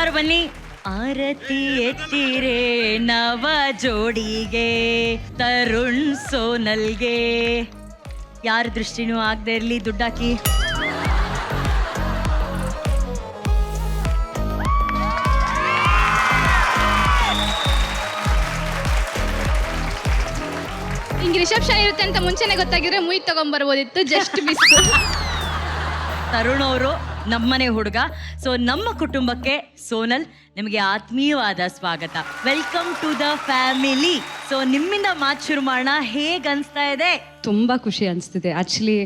ಎಲ್ಲರೂ ಬನ್ನಿ. ಆರತಿ ಎತ್ತಿರೆ ನವ ಜೋಡಿಗೆ, ತರುಣ್ ಸೋನಲ್ಗೆ. ಯಾರ ದೃಷ್ಟಿನೂ ಆಗದೆ ಇರಲಿ, ದುಡ್ಡಾಕಿ. ಹಿಂಗೆ ರಿಸೆಪ್ಷನ್ ಇರುತ್ತೆ ಅಂತ ಮುಂಚೆನೆ ಗೊತ್ತಾಗಿದ್ರೆ ಮೂವಿ ತಗೊಂಡ್ಬರ್ಬೋದಿತ್ತು. Just miss. ತರುಣ್ ಅವರು ನಮ್ಮನೆ ಹುಡುಗ. ಸೊ ನಮ್ಮ ಕುಟುಂಬಕ್ಕೆ ಸೋನಲ್ ನಿಮಗೆ ಆತ್ಮೀಯವಾದ ಸ್ವಾಗತ. Welcome to the family. So ನಿಮ್ಮಿಂದ ಮಾತು ಶುರು ಮಾಡೋಣ. ಹೇಗೆ ಅನಿಸ್ತಾ ಇದೆ? ತುಂಬ ಖುಷಿ ಅನಿಸ್ತಿದೆ. ಆ್ಯಕ್ಚುಲಿ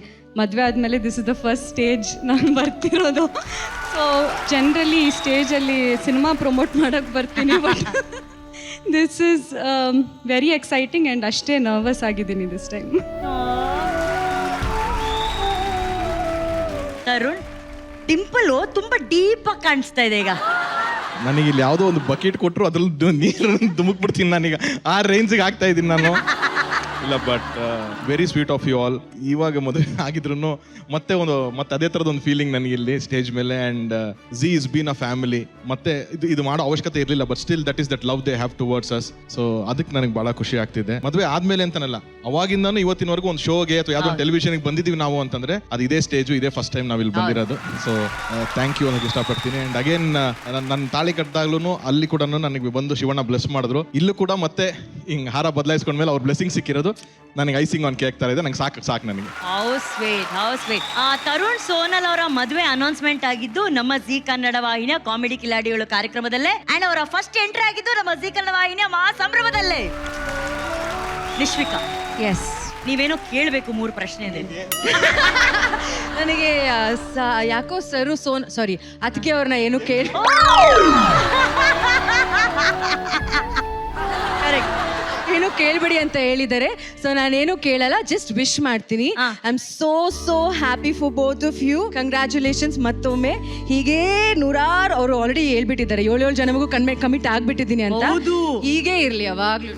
ಮದುವೆ ಆದಮೇಲೆ this is the first stage ನಾನು ಬರ್ತಿರೋದು. ಸೊ ಜನರಲಿ ಈ ಸ್ಟೇಜಲ್ಲಿ ಸಿನಿಮಾ ಪ್ರಮೋಟ್ ಮಾಡೋಕ್ಕೆ ಬರ್ತೀನಿ. But this is very exciting and ಅಷ್ಟೇ ನರ್ವಸ್ ಆಗಿದ್ದೀನಿ ದಿಸ್ ಟೈಮ್. ತರುಣ್, ಟಿಂಪಲು ತುಂಬಾ ಡೀಪ್ ಆಗಿ ಕಾಣಿಸ್ತಾ ಇದೆ ಈಗ. ನನಗೆ ಇಲ್ಲಿ ಯಾವುದೋ ಒಂದು ಬಕೆಟ್ ಕೊಟ್ಟರು ಅದ್ರಲ್ಲಿ ನೀರು ಧುಮುಕ್ಬಿಡ್ತೀನಿ ನಾನೀಗ. ಆ ರೇಂಜಿಗೆ ಆಗ್ತಾ ಇದ್ದೀನಿ ನಾನು. ಇಲ್ಲ, but very sweet of you all. ಇವಾಗ ಮದುವೆ ಆಗಿದ್ರು ಮತ್ತೆ ಅದೇ ಥರದ ಒಂದು ಫೀಲಿಂಗ್ ನನಗೆ ಇಲ್ಲಿ ಸ್ಟೇಜ್ ಮೇಲೆ. And Zee is been a family. ಮತ್ತೆ ಇದು ಮಾಡೋ ಅವಶ್ಯಕತೆ ಇರಲಿಲ್ಲ, but still that is that love they have towards us. So ಅದಕ್ಕೆ ನನಗೆ ಭಾಳ ಖುಷಿ ಆಗ್ತಿದೆ. ಮದುವೆ ಆದ್ಮೇಲೆ ಅಂತನಲ್ಲ, ಅವಾಗಿಂದನೂ ಇವತ್ತಿನವರೆಗೂ ಒಂದು ಶೋಗೆ ಅಥವಾ ಯಾವುದೋ ಟೆಲಿವಿಷನ್ಗೆ ಬಂದಿದ್ದೀವಿ ನಾವು ಅಂತಂದ್ರೆ ಅದು ಇದೇ ಸ್ಟೇಜು, ಇದೇ ಫಸ್ಟ್ ಟೈಮ್ ನಾವು ಇಲ್ಲಿ ಬಂದಿರೋದು. ಸೊ ಥ್ಯಾಂಕ್ ಯು ಅನ್ನೋಕೆ ಇಷ್ಟಪಡ್ತೀನಿ. ಆ್ಯಂಡ್ ಅಗೇನ್ ನನ್ನ ತಾಳಿ ಕಟ್ಟಿದಾಗ್ಲೂ ಅಲ್ಲಿ ಕೂಡ ನನಗೆ ಬಂದು ಶಿವಣ್ಣ ಬ್ಲೆಸ್ ಮಾಡಿದ್ರು. ಇಲ್ಲೂ ಕೂಡ ಮತ್ತೆ ಹಿಂಗೆ ಹಾರ ಬದಲಾಯಿಸ್ಕೊಂಡ್ಮೇಲೆ ಅವ್ರ ಬ್ಲೆಸ್ಸಿಂಗ್ ಸಿಕ್ಕಿರೋದು ನನಗೆ ಐಸಿಂಗ್ ಆನ್ ಕೇಕ್ ತರ ಇದೆ. ನಂಗೆ ಸಾಕು ನನಗೆ. How sweet. ತರುಣ್ ಸೋನಲ್ ಅವರ ಮದುವೆ ಅನೌನ್ಸ್ಮೆಂಟ್ ಆಗಿದ್ದು ನಮ್ಮ ಜಿ ಕನ್ನಡ ವಾಹಿನಿಯ ಕಾಮಿಡಿ ಕಿಲಾಡಿಗಳು ಕಾರ್ಯಕ್ರಮದಲ್ಲೇ. ಅಂಡ್ ಅವರ ಫಸ್ಟ್ ಎಂಟ್ರಿ ಆಗಿದ್ದು ನಮ್ಮ ಜಿ ಕನ್ನಡ ವಾಹಿನಿಯ ಮಹಾ ಸಂಭ್ರಮದಲ್ಲೇ. ನಿಶ್ವಿಕಾ, ಎಸ್, ನೀವೇನೋ ಕೇಳಬೇಕು 3 ಪ್ರಶ್ನೆ ಇದೆ. ನನಗೆ ಯಾಕೋ ಸರು ಸಾರಿ ಅದಕ್ಕೆ ಅವ್ರನ್ನ ಏನು ಏನು ಕೇಳ್ಬಿಡಿ ಅಂತ ಹೇಳಿದ್ದಾರೆ. ಸೊ ನಾನೇನು ಕೇಳಲ್ಲ, ಜಸ್ಟ್ ವಿಶ್ ಮಾಡ್ತೀನಿ. I am so happy for both of you. Congratulations ಮತ್ತೊಮ್ಮೆ. ಹೀಗೆ ನೂರಾರು ಅವರು ಆಲ್ರೆಡಿ ಹೇಳ್ಬಿಟ್ಟಿದ್ದಾರೆ, 7 ಜನರಿಗೂ ಕಮಿಟ್ ಆಗ್ಬಿಟ್ಟಿದ್ದೀನಿ ಅಂತ. ಹೀಗೆ ಇರ್ಲಿ ಯಾವಾಗ್ಲೂ.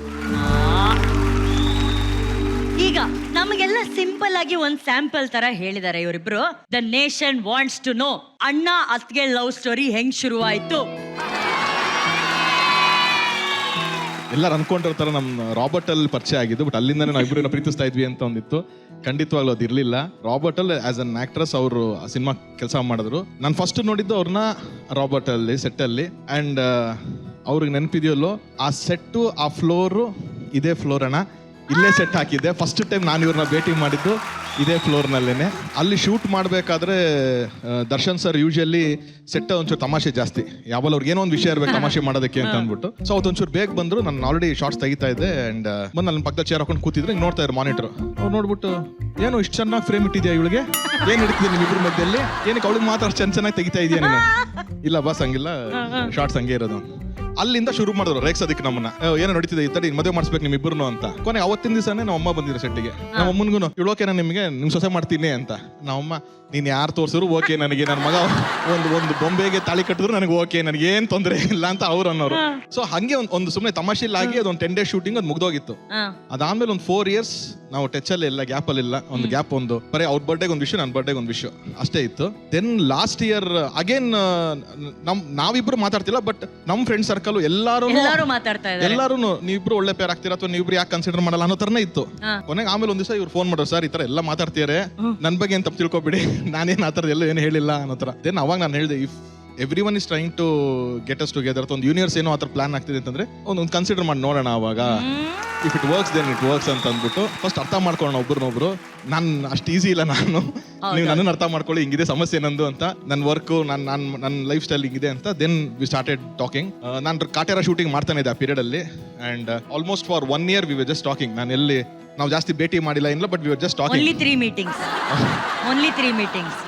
ಈಗ ನಮಗೆಲ್ಲ ಸಿಂಪಲ್ ಆಗಿ ಒಂದ್ ಸ್ಯಾಂಪಲ್ ತರ ಹೇಳಿದ್ದಾರೆ ಇವರಿಬ್ರು. The nation wants to know, ಅಣ್ಣ ಅತ್ಗೆ ಲವ್ ಸ್ಟೋರಿ ಹೆಂಗ್ ಶುರುವಾಯ್ತು? ಎಲ್ಲರೂ ಅನ್ಕೊಂಡಿರ್ತಾರೆ ನಮ್ಮ ರಾಬರ್ಟ್ ಅಲ್ಲಿ ಪರಿಚಯ ಆಗಿದ್ದು, ಬಟ್ ಅಲ್ಲಿಂದಾನೆ ನಾವು ಇಬ್ಬರು ಪ್ರೀತಿಸ್ತಾ ಇದ್ವಿ ಅಂತ ಒಂದಿತ್ತು. ಖಂಡಿತವಾಗ್ಲೂ ಅದು ಇರಲಿಲ್ಲ. ರಾಬರ್ಟ್ ಅಲ್ಲಿ ಆಸ್ ಅನ್ ಆಕ್ಟ್ರೆಸ್ ಅವರು ಸಿನಿಮಾ ಕೆಲಸ ಮಾಡಿದ್ರು. ನಾನು ಫಸ್ಟ್ ನೋಡಿದ್ದು ಅವ್ರನ್ನ ರಾಬರ್ಟ್ ಅಲ್ಲಿ ಸೆಟ್ ಅಲ್ಲಿ. ಅಂಡ್ ಅವ್ರಿಗೆ ನೆನಪಿದೆಯಲ್ಲೋ, ಆ ಸೆಟ್ಟು ಆ ಫ್ಲೋರು ಇದೇ ಫ್ಲೋರ್ ಅಣ್ಣ, ಇಲ್ಲೇ ಸೆಟ್ ಹಾಕಿದ್ದೆ. ಫಸ್ಟ್ ಟೈಮ್ ನಾನು ಇವ್ರನ್ನ ಭೇಟಿ ಮಾಡಿದ್ದು ಇದೇ ಫ್ಲೋರ್ನಲ್ಲೇನೆ. ಅಲ್ಲಿ ಶೂಟ್ ಮಾಡಬೇಕಾದ್ರೆ ದರ್ಶನ್ ಸರ್ ಯೂಶಲಿ ಸೆಟ್ ಒಂಚೂರು ತಮಾಷೆ ಜಾಸ್ತಿ, ಯಾವಾಗ ಅವ್ರಿಗೆ ಏನೋ ಒಂದು ವಿಷಯ ಇರಬೇಕು ತಮಾಷೆ ಮಾಡೋದಕ್ಕೆ ಅಂತ ಅಂದ್ಬಿಟ್ಟು. ಸೊ ಅವತ್ತೊಂಚೂರು ಬೇಗ ಬಂದ್ರು. ನಾನು ಆಲ್ರೆಡಿ ಶಾರ್ಟ್ಸ್ ತೆಗಿತಾ ಇದ್ದೆ. ಅಂಡ್ ಬಂದು ನನ್ನ ಪಕ್ಕದ ಚೇರ್ ಹಾಕೊಂಡು ಕೂತಿದ್ರೆ ನೋಡ್ತಾ ಇದ್ರು ಮಾನಿಟರ್. ಅವ್ರು ನೋಡ್ಬಿಟ್ಟು, ಏನೋ ಇಷ್ಟು ಚೆನ್ನಾಗಿ ಫ್ರೇಮ್ ಇಟ್ಟಿದ್ಯಾ ಇವಳಿಗೆ, ಏನ್ ಹಿಡಿತಿದ್ದೆ ನಿಮ್ಮಿಬ್ರ ಮಧ್ಯದಲ್ಲಿ, ಏನಕ್ಕೆ ಅವಳಿಗೆ ಮಾತ್ರ ಅಷ್ಟು ಚೆನ್ನಾಗಿ ತೆಗಿತಾ ಇದೆಯಾ ನೀನು? ಇಲ್ಲ ಬಸ್ ಹಂಗಿಲ್ಲ, ಶಾರ್ಟ್ಸ್ ಹಂಗೆ ಇರೋದು. ಅಲ್ಲಿಂದ ಶುರು ಮಾಡಿದ್ರು ರೇಕ್ಸೋದಕ್ಕೆ ನಮ್ಮನ್ನ. ಏನೋ ನಡೀತಿದೆ ಈ ತಡಿ ಮದುವೆ ಮಾಡಿಸ್ಬೇಕು ನಿಮ್ಮಿಬ್ಬರು ಅಂತ. ಕೊನೆಗೆ ಅವತ್ತಿನ ದಿವಸನೇ ನಮ್ಮ ಅಮ್ಮ ಬಂದಿದ್ರು ಸೆಟ್ಟಿಗೆ. ನಮ್ಮ ಅಮ್ಮನ್ಗೂ ಇವಳು ಓಕೆನಾ ನಿಮಗೆ, ನಿಮ್ ಸೊಸೆ ಮಾಡ್ತೀನಿ ಅಂತ. ನಮ್ಮಮ್ಮ, ನೀನ್ ಯಾರು ತೋರ್ಸಿದ್ರು ಓಕೆ ನನಗೆ, ನನ್ನ ಮಗ ಒಂದು ಬೊಂಬೆಗೆ ತಾಳಿ ಕಟ್ಟಿದ್ರು ನನಗೆ ಓಕೆ, ನನಗೆ ಏನ್ ತೊಂದರೆ ಇಲ್ಲ ಅಂತ ಅವ್ರು ಅನ್ನೋರು. ಸೊ ಹಂಗೆ ಒಂದು ಸುಮ್ಮನೆ ತಮಾಷೆಲ್ಲಾಗಿ ಅದೊಂದು 10 days ಶೂಟಿಂಗ್ ಅದು ಮುಗ್ದೋಗಿತ್ತು. ಅದಾದ್ಮೇಲೆ ಒಂದು 4 years ನಾವು ಟಚ್ ಅಲ್ಲಿ ಇಲ್ಲ, ಗ್ಯಾಪ್ ಅಲ್ಲಿ ಇಲ್ಲ. ಒಂದು ಗ್ಯಾಪ್, ಒಂದು ಬರೀ ಅವ್ರ ಬರ್ಡೇಗೆ ಒಂದು ವಿಷಯ, ನನ್ನ ಬರ್ಡೇಗೆ ಒಂದು ವಿಷಯ ಅಷ್ಟೇ ಇತ್ತು. ದೆನ್ ಲಾಸ್ಟ್ ಇಯರ್ ಅಗೇನ್ ನಾವಿಬ್ರು ಮಾತಾಡ್ತಿಲ್ಲ, ಬಟ್ ನಮ್ ಫ್ರೆಂಡ್ ಸರ್ಕಲ್ ಎಲ್ಲಾರು ಮಾತಾಡ್ತಾ ಇದ್ದಾರೆ. ಎಲ್ಲಾರು ನೀವಿಬ್ರು ಒಳ್ಳೆ ಪೇರ್ ಆಗ್ತೀರಾ ಅಥವಾ ನೀವಿಬ್ರು ಯಾಕೆ ಕನ್ಸಿಡರ್ ಮಾಡಲ್ಲ ಅನ್ನೋ ತರನೇ ಇತ್ತು. ಕೊನೆಗೆ ಆಮೇಲೆ ಒಂದ್ ದಿವಸ ಇವ್ರು ಫೋನ್ ಮಾಡೋರು, ಸರ್ ಈ ತರ ಎಲ್ಲ ಮಾತಾಡ್ತಿದ್ದಾರೆ, ನನ್ ಬಗ್ಗೆ ಏನ್ ತಪ್ಪು ತಿಳ್ಕೊಬಿಡಿ, ನಾನೇನ್ ಆ ಥರ ಎಲ್ಲ ಏನು ಹೇಳಿಲ್ಲ ಅನ್ನೋ ಥರ. ದೆನ್ ಅವಾಗ ನಾನು ಹೇಳಿದೆ, if everyone is trying to get us together ಅಥವಾ ಒಂದು ಯೂನಿವರ್ಸ್ ಏನೋ ಆ ಥರ ಪ್ಲಾನ್ ಆಗ್ತಿದೆ ಅಂತಂದ್ರೆ ಒಂದು ಕನ್ಸಿಡರ್ ಮಾಡಿ ನೋಡೋಣ. ಅವಾಗ if it works then it works ಅಂತ ಅಂದ್ಬಿಟ್ಟು ಫಸ್ಟ್ ಅರ್ಥ ಮಾಡ್ಕೊಳ್ಳೋಣ ಒಬ್ರನ್ನೊಬ್ರು. ನಾನು ಅಷ್ಟು ಈಸಿ ಇಲ್ಲ, ನೀವು ನನ್ನನ್ನು ಅರ್ಥ ಮಾಡ್ಕೊಳ್ಳಿ, ಹಿಂಗಿದೆ ಸಮಸ್ಯೆ ನಂದು ಅಂತ, ನನ್ನ ವರ್ಕು ನನ್ನ ಲೈಫ್ ಸ್ಟೈಲ್ ಹಿಂಗಿದೆ ಅಂತ. Then we started talking. ನಾನು ಕಾಟೇರ ಶೂಟಿಂಗ್ ಮಾಡ್ತಾನೆ ಇದ್ದೆ ಆ ಪೀರಿಯಡ್ ಅಲ್ಲಿ. And almost for 1 year we were just talking. ನಾವು ಜಾಸ್ತಿ ಭೇಟಿ ಮಾಡಿಲ್ಲ ಇಲ್ಲ, but we were just talking. Only 3 meetings.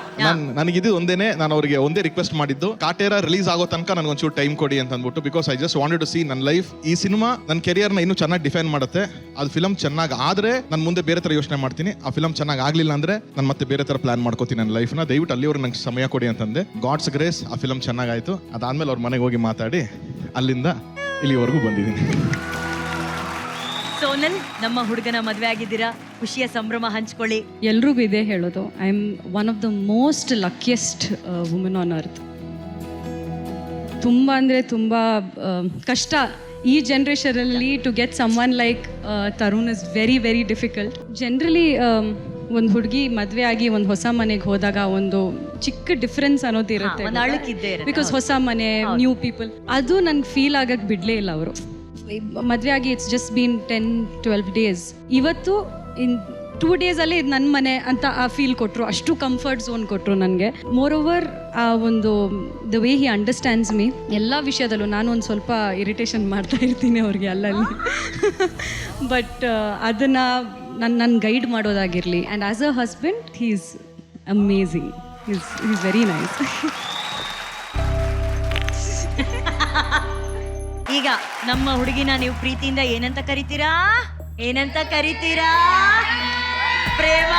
ನನಗಿದು ಒಂದೇನೆ, ನಾನು ಅವರಿಗೆ ಒಂದೇ ರಿಕ್ವೆಸ್ಟ್ ಮಾಡಿದ್ದು, ಕಾಟೇರ ರಿಲೀಸ್ ಆಗೋ ತನಕ ನನಗೊಂಚೂರು ಟೈಮ್ ಕೊಡಿ ಅಂತ ಅಂದ್ಬಿಟ್ಟು. Because I just wanted to see ನನ್ನ ಲೈಫ್, ಈ ಸಿನಿಮಾ ನನ್ನ ಕೆರಿಯರ್ನ ಇನ್ನೂ ಚೆನ್ನಾಗಿ ಡಿಫೈನ್ ಮಾಡುತ್ತೆ. ಅದು ಫಿಲಮ್ ಚೆನ್ನಾಗಿ ಆದ್ರೆ ನಾನು ಮುಂದೆ ಬೇರೆ ತರ ಯೋಚನೆ ಮಾಡ್ತೀನಿ. ಆ ಫಿಲಮ್ ಚೆನ್ನಾಗಿ ಆಗ್ಲಿಲ್ಲ ಅಂದ್ರೆ ನಾನು ಮತ್ತೆ ಬೇರೆ ತರ ಪ್ಲಾನ್ ಮಾಡ್ಕೋತೀನಿ ನನ್ನ ಲೈಫ್ನ. ದಯವಿಟ್ಟು ಅಲ್ಲಿವರೆಗೆ ನಂಗೆ ಸಮಯ ಕೊಡಿ ಅಂತಂದೆ. ಗಾಡ್ಸ್ ಗ್ರೇಸ್ ಆ ಫಿಲಮ್ ಚೆನ್ನಾಗಾಯ್ತು. ಅದಾದ್ಮೇಲೆ ಅವ್ರ ಮನೆಗೆ ಹೋಗಿ ಮಾತಾಡಿ ಅಲ್ಲಿಂದ ಇಲ್ಲಿವರೆಗೂ ಬಂದಿದ್ದೀನಿ. ಸೋನಲ್, ನಮ್ಮ ಹುಡುಗನ ಮದುವೆ ಆಗಿದ್ದೀರಾ, ಖುಷಿಯ ಸಂಭ್ರಮ ಹಂಚ್ಕೊಳ್ಳಿ. ಎಲ್ರಿಗೂ ಇದೇ ಹೇಳೋದು, I am one of the most luckiest women on earth. ತುಂಬ ಅಂದರೆ ತುಂಬ ಕಷ್ಟ. ಈ ಜನ್ರೇಷನಲ್ಲಿ to get someone like Tarun is very very difficult. Generally ಒಂದು ಹುಡುಗಿ ಮದುವೆ ಆಗಿ ಒಂದು ಹೊಸ ಮನೆಗೆ ಹೋದಾಗ ಒಂದು ಚಿಕ್ಕ ಡಿಫ್ರೆನ್ಸ್ ಅನ್ನೋದು ಇರುತ್ತೆ. ಒಂದು ಅಳುಕಿದ್ದೇ ಇರುತ್ತೆ. ಬಿಕಾಸ್ ಹೊಸ ಮನೆ, ನ್ಯೂ ಪೀಪಲ್, ಅದು ನನ್ಗೆ ಫೀಲ್ ಆಗಕ್ಕೆ ಬಿಡಲೇ ಇಲ್ಲ ಅವರು. ಮದುವೆ ಆಗಿ ಇಟ್ಸ್ ಜಸ್ಟ್ ಬೀನ್ 10-12 ಡೇಸ್. ಇವತ್ತು ಇನ್ 2 ಡೇಸಲ್ಲೇ ಇದು ನನ್ನ ಮನೆ ಅಂತ ಆ ಫೀಲ್ ಕೊಟ್ಟರು. ಅಷ್ಟು ಕಂಫರ್ಟ್ ಝೋನ್ ಕೊಟ್ಟರು ನನಗೆ. ಮೋರ್ ಓವರ್ ಆ ಒಂದು the way he understands me ಎಲ್ಲ ವಿಷಯದಲ್ಲೂ. ನಾನು ಒಂದು ಸ್ವಲ್ಪ ಇರಿಟೇಷನ್ ಮಾಡ್ತಾ ಇರ್ತೀನಿ ಅವ್ರಿಗೆ ಅಲ್ಲಲ್ಲಿ. ಬಟ್ ಅದನ್ನು ನನ್ನ ಗೈಡ್ ಮಾಡೋದಾಗಿರಲಿ. And as a husband he is amazing. Is very nice. ಈಗ ನಮ್ಮ ಹುಡುಗಿನ ನೀವು ಪ್ರೀತಿಯಿಂದ ಏನಂತ ಕರಿತೀರಾ? ಏನಂತ ಕರಿತೀರಾ? ಪ್ರೇಮ